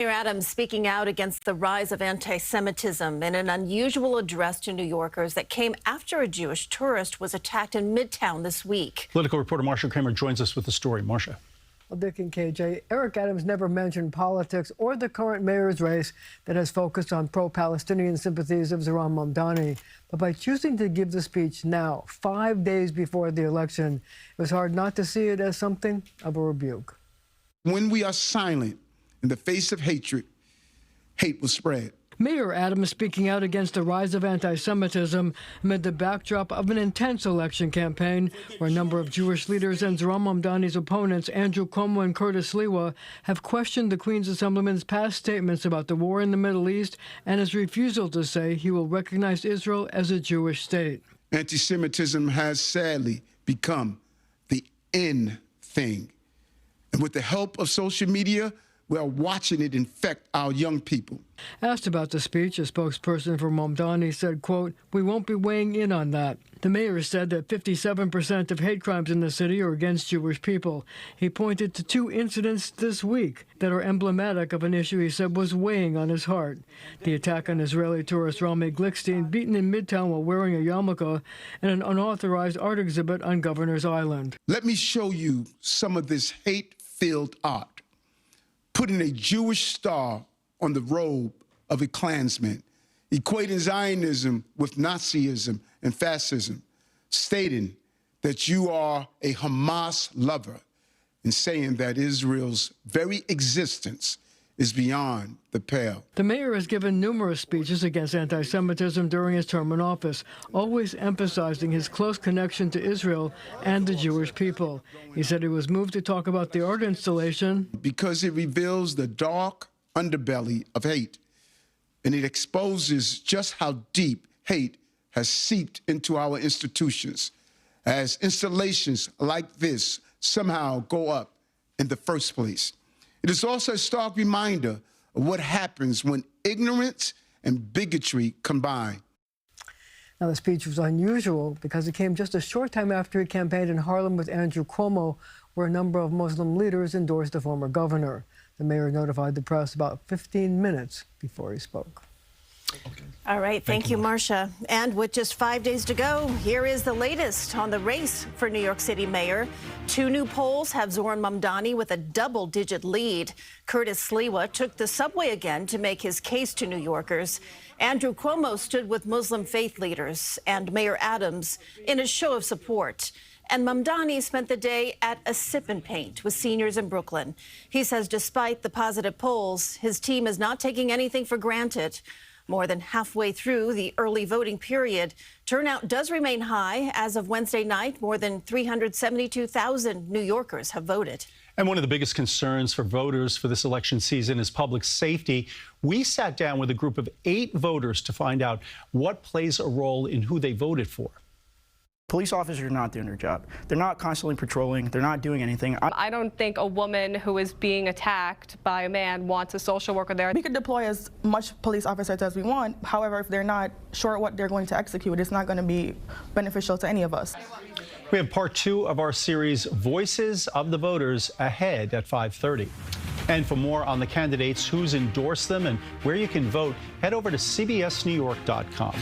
Mayor Adams speaking out against the rise of anti-Semitism in an unusual address to New Yorkers that came after a Jewish tourist was attacked in Midtown this week. Political reporter Marcia Kramer joins us with the story. Marcia. Well, Dick and KJ, Eric Adams never mentioned politics or the current mayor's race that has focused on pro-Palestinian sympathies of Zohran Mamdani. But by choosing to give the speech now, 5 days before the election, it was hard not to see it as something of a rebuke. When we are silent in the face of hatred, hate will spread. Mayor Adams speaking out against the rise of anti-Semitism amid the backdrop of an intense election campaign where a number of Jewish leaders and Zohran Mamdani's opponents, Andrew Cuomo and Curtis Lewa, have questioned the Queen's Assemblyman's past statements about the war in the Middle East and his refusal to say he will recognize Israel as a Jewish state. Anti-Semitism has sadly become the in thing. And with the help of social media, we are watching it infect our young people. Asked about the speech, a spokesperson for Mamdani said, quote, "We won't be weighing in on that." The mayor said that 57% of hate crimes in the city are against Jewish people. He pointed to 2 incidents this week that are emblematic of an issue he said was weighing on his heart. The attack on Israeli tourist Rami Glickstein, beaten in Midtown while wearing a yarmulke, and an unauthorized art exhibit on Governor's Island. Let me show you some of this hate-filled art. Putting a Jewish star on the robe of a Klansman, equating Zionism with Nazism and fascism, stating that you are a Hamas lover, and saying that Israel's very existence is beyond the pale. The mayor has given numerous speeches against anti-Semitism during his term in office, always emphasizing his close connection to Israel and the Jewish people. He said he was moved to talk about the art installation because it reveals the dark underbelly of hate, and it exposes just how deep hate has seeped into our institutions, as installations like this somehow go up in the first place. It is also a stark reminder of what happens when ignorance and bigotry combine. Now, the speech was unusual because it came just a short time after he campaigned in Harlem with Andrew Cuomo, where a number of Muslim leaders endorsed the former governor. The mayor notified the press about 15 minutes before he spoke. All right. Thank you, Marcia. And with just 5 days to go, here is the latest on the race for New York City mayor. 2 new polls have Zohran Mamdani with a double-digit lead. Curtis Lewa took the subway again to make his case to New Yorkers. Andrew Cuomo stood with Muslim faith leaders and Mayor Adams in a show of support. And Mamdani spent the day at a sip and paint with seniors in Brooklyn. He says despite the positive polls, his team is not taking anything for granted. More than halfway through the early voting period, turnout does remain high. As of Wednesday night, more than 372,000 New Yorkers have voted. And one of the biggest concerns for voters for this election season is public safety. We sat down with a group of 8 voters to find out what plays a role in who they voted for. Police officers are not doing their job. They're not constantly patrolling. They're not doing anything. I don't think a woman who is being attacked by a man wants a social worker there. We could deploy as much police officers as we want. However, if they're not sure what they're going to execute, it's not going to be beneficial to any of us. We have part 2 of our series, Voices of the Voters, ahead at 5:30. And for more on the candidates, who's endorsed them, and where you can vote, head over to cbsnewyork.com.